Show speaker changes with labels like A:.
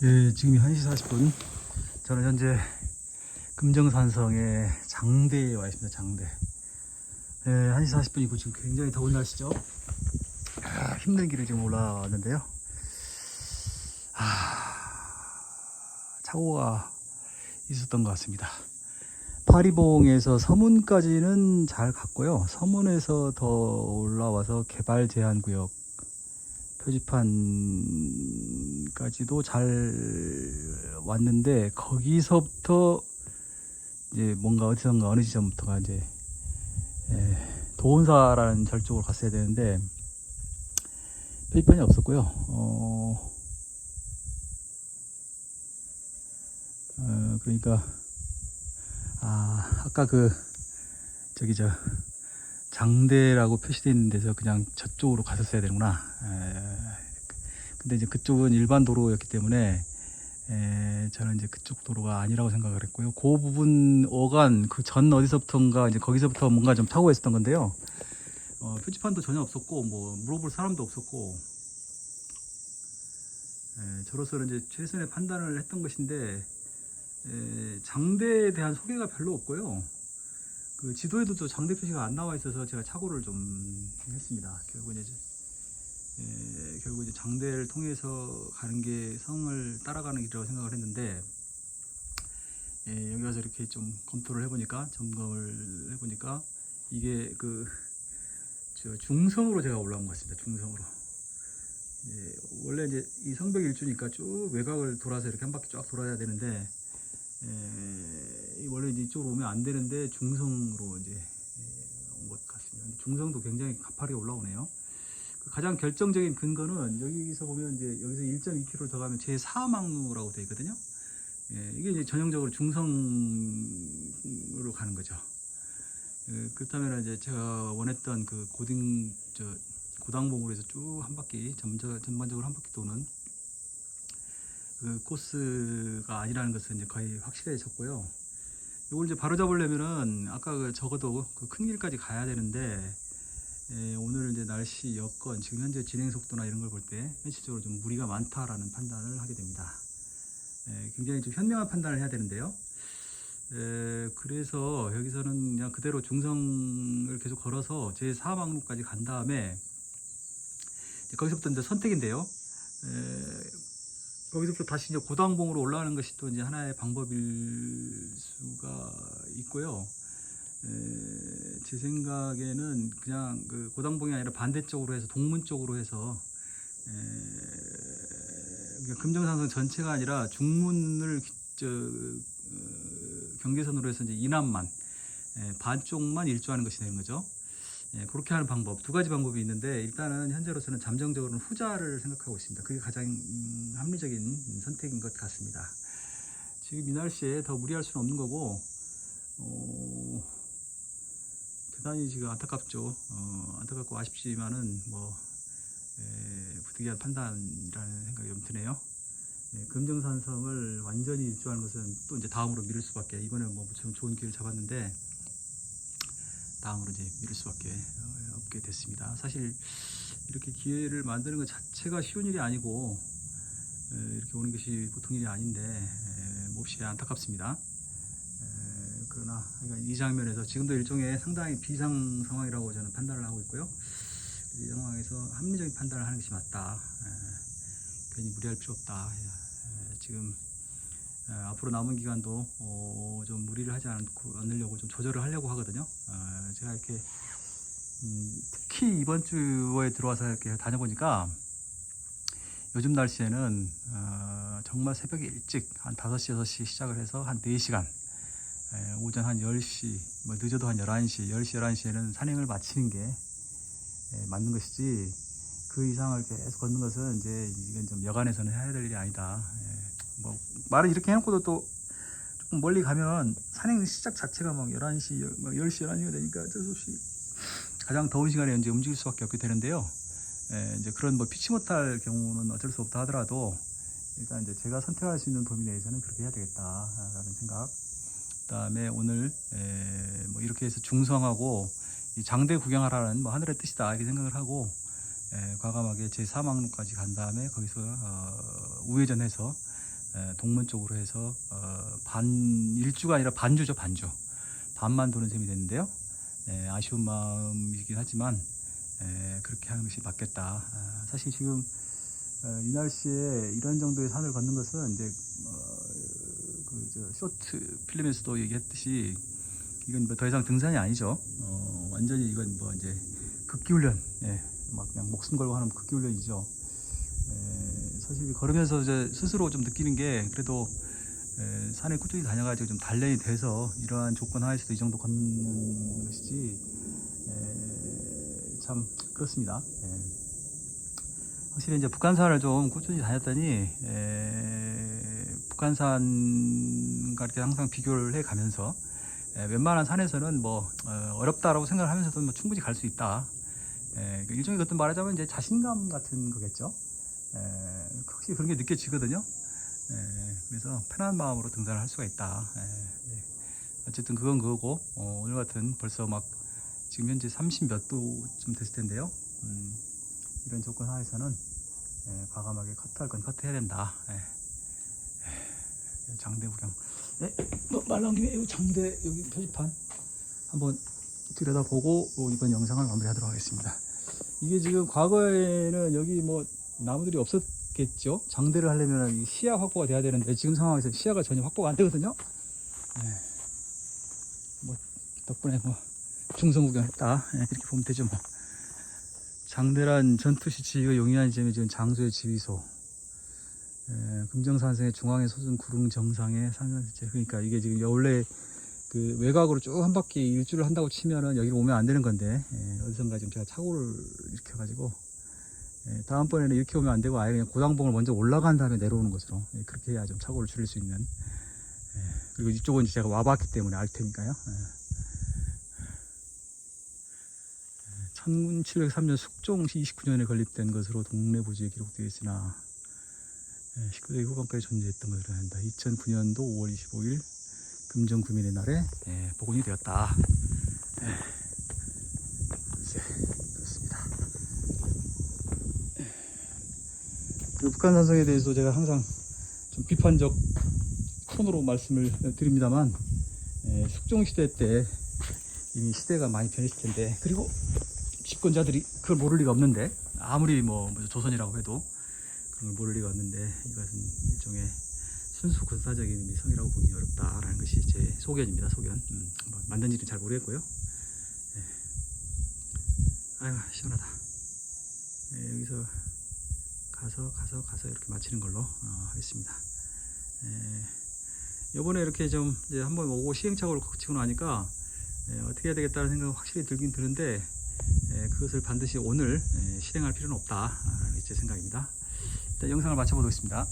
A: 예, 지금이 1시 40분. 저는 현재 금정산성의 장대에 와 있습니다. 장대. 예, 1시 40분이고 지금 굉장히 더운 날씨죠. 힘든 길을 지금 올라왔는데요. 착오가 있었던 것 같습니다. 파리봉에서 서문까지는 잘 갔고요. 서문에서 더 올라와서 개발 제한 구역 표지판까지도 잘 왔는데, 거기서부터 이제 뭔가 어디선가 어느 지점부터가 이제 도원사라는 절 쪽으로 갔어야 되는데 표지판이 없었고요. 그러니까 아까 저기 장대라고 표시되어 있는 데서 그냥 저쪽으로 갔었어야 되는구나. 근데 이제 그쪽은 일반 도로였기 때문에 저는 이제 그쪽 도로가 아니라고 생각을 했고요. 그 부분 어간 그 전 어디서부터인가 이제 거기서부터 뭔가 좀 착오가 있었던 건데요. 표지판도 전혀 없었고 뭐 물어볼 사람도 없었고, 저로서는 이제 최선의 판단을 했던 것인데, 장대에 대한 소개가 별로 없고요. 그 지도에도 또 장대 표시가 안 나와 있어서 제가 착오를 좀 했습니다. 결국 이제 장대를 통해서 가는 게 성을 따라가는 길이라고 생각을 했는데, 여기 와서 이렇게 좀 검토를 해보니까, 점검을 해보니까 이게 중성으로 제가 올라온 것 같습니다. 중성으로. 원래 이제 이 성벽 일주니까 쭉 외곽을 돌아서 이렇게 한 바퀴 쫙 돌아야 되는데, 원래 이제 이쪽으로 오면 안 되는데 중성으로 이제 온 것 같습니다. 중성도 굉장히 가파르게 올라오네요. 가장 결정적인 근거는 여기서 보면 이제 여기서 1.2km 더 가면 제4막루라고 되어 있거든요. 이게 이제 전형적으로 중성으로 가는 거죠. 그렇다면 이제 제가 원했던 그 고당봉으로 해서 쭉 한 바퀴 전반적으로 한 바퀴 도는 그 코스가 아니라는 것은 이제 거의 확실해졌고요. 이걸 이제 바로 잡으려면은 아까 적어도 그 큰 길까지 가야 되는데, 오늘 이제 날씨 여건, 지금 현재 진행 속도나 이런 걸 볼 때 현실적으로 좀 무리가 많다라는 판단을 하게 됩니다. 굉장히 좀 현명한 판단을 해야 되는데요. 그래서 여기서는 그냥 그대로 중성을 계속 걸어서 제4막루까지 간 다음에 거기서부터 이제 선택인데요. 거기서부터 다시 이제 고당봉으로 올라가는 것이 또 이제 하나의 방법일 수가 있고요. 제 생각에는 그냥 그 고당봉이 아니라 반대쪽으로 해서 동문 쪽으로 해서 금정산성 전체가 아니라 중문을 경계선으로 해서 이제 이남만 반쪽만 일주하는 것이 되는 거죠. 그렇게 하는 방법, 두 가지 방법이 있는데, 일단은 현재로서는 잠정적으로는 후자를 생각하고 있습니다. 그게 가장 합리적인 선택인 것 같습니다. 지금 이 날씨에 더 무리할 수는 없는 거고, 대단히 지금 안타깝죠. 안타깝고 아쉽지만은 부득이한 판단이라는 생각이 좀 드네요. 금정산성을 완전히 일주하는 것은 또 이제 다음으로 미룰 수밖에, 이번에 좀 좋은 기회를 잡았는데 다음으로 이제 미룰 수밖에 없게 됐습니다. 사실 이렇게 기회를 만드는 것 자체가 쉬운 일이 아니고, 이렇게 오는 것이 보통 일이 아닌데 몹시 안타깝습니다. 그러나 이 장면에서 지금도 일종의 상당히 비상 상황이라고 저는 판단을 하고 있고요. 이 상황에서 합리적인 판단을 하는 것이 맞다. 괜히 무리할 필요 없다. 지금 앞으로 남은 기간도 좀 무리를 하지 않으려고 좀 조절을 하려고 하거든요. 제가 이렇게 특히 이번 주에 들어와서 이렇게 다녀보니까 요즘 날씨에는 정말 새벽에 일찍 한 5시, 6시 시작을 해서 한 4시간, 오전 한 10시, 늦어도 한 11시, 10시, 11시에는 산행을 마치는 게 맞는 것이지, 그 이상을 계속 걷는 것은 이건 좀 여간에서는 해야 될 일이 아니다. 말을 이렇게 해놓고도 또 조금 멀리 가면 산행 시작 자체가 11시, 10시, 11시가 되니까 어쩔 수 없이 가장 더운 시간에 이제 움직일 수밖에 없게 되는데요. 이제 그런 피치 못할 경우는 어쩔 수 없다 하더라도, 일단 이제 제가 선택할 수 있는 범위 내에서는 그렇게 해야 되겠다라는 생각. 그 다음에 오늘 이렇게 해서 중성하고 이 장대 구경하라는 하늘의 뜻이다 이렇게 생각을 하고, 과감하게 제4막루까지 간 다음에 거기서 우회전해서 동문 쪽으로 해서 반 일주가 아니라 반주죠. 반만 도는 셈이 됐는데요. 아쉬운 마음이긴 하지만 그렇게 하는 것이 맞겠다. 사실 지금 이 날씨에 이런 정도의 산을 걷는 것은 이제 쇼트 필름에서도 얘기했듯이 이건 뭐 더 이상 등산이 아니죠. 완전히 이건 뭐 이제 극기훈련, 막 그냥 목숨 걸고 하는 극기훈련이죠. 사실 걸으면서 이제 스스로 좀 느끼는 게 그래도 산에 꾸준히 다녀가지고 좀 단련이 돼서 이러한 조건 하에서도 이 정도 걷는 것이지 참 그렇습니다. 확실히 이제 북한산을 좀 꾸준히 다녔더니 북한산과 이렇게 항상 비교를 해 가면서 웬만한 산에서는 뭐 어렵다라고 생각을 하면서도 뭐 충분히 갈 수 있다. 일종의 어떤 말하자면 이제 자신감 같은 거겠죠. 확실히 그런 게 느껴지거든요. 그래서 편한 마음으로 등산을 할 수가 있다. 어쨌든 그건 그거고 오늘 같은 벌써 막 지금 현재 30 몇 도쯤 됐을 텐데요. 이런 조건 하에서는 과감하게 커트할 건 커트해야 된다. 장대 구경. 말 나온 김에 장대 여기 표지판 한번 들여다보고 이번 영상을 마무리하도록 하겠습니다. 이게 지금 과거에는 여기 뭐 나무들이 없었겠죠. 장대를 하려면 시야 확보가 돼야 되는데 지금 상황에서 시야가 전혀 확보가 안 되거든요. 뭐 덕분에 뭐 중성 구경했다 이렇게 보면 되죠. 뭐 장대란 전투시 지휘가 용이한 지점이 지금 장소의 지휘소, 금정산성의 중앙에 솟은 구릉 정상의 산산지체. 그러니까 이게 지금 원래 그 외곽으로 쭉 한 바퀴 일주를 한다고 치면은 여기로 오면 안 되는 건데 어디선가 지금 제가 착오를 일으켜가지고 다음번에는 이렇게 오면 안 되고 아예 그냥 고당봉을 먼저 올라간 다음에 내려오는 것으로 그렇게 해야 좀 착오를 줄일 수 있는. 그리고 이쪽은 제가 와봤기 때문에 알 테니까요. 1703년 숙종시 29년에 건립된 것으로 동네 부지에 기록되어 있으나 19세기 후반까지 존재했던 것으로 한다. 2009년도 5월 25일 금정구민의 날에 복원이 되었다. 그렇습니다. 그리고 북한산성에 대해서 제가 항상 좀 비판적 톤으로 말씀을 드립니다만 숙종시대 때 이미 시대가 많이 변했을 텐데, 그리고 집권자들이 그걸 모를 리가 없는데, 아무리 뭐 조선이라고 해도 그걸 모를 리가 없는데, 이것은 일종의 순수 군사적인 미성이라고 보기 어렵다라는 것이 제 소견입니다. 소견. 뭐 만든지는 잘 모르겠고요. 아유 시원하다. 여기서 가서 이렇게 마치는 걸로 하겠습니다. 요번에 이렇게 좀 이제 한번 오고 시행착오를 거치고 나니까 어떻게 해야 되겠다는 생각이 확실히 들긴 드는데, 그것을 반드시 오늘 실행할 필요는 없다, 제 생각입니다. 일단 영상을 마쳐보도록 하겠습니다.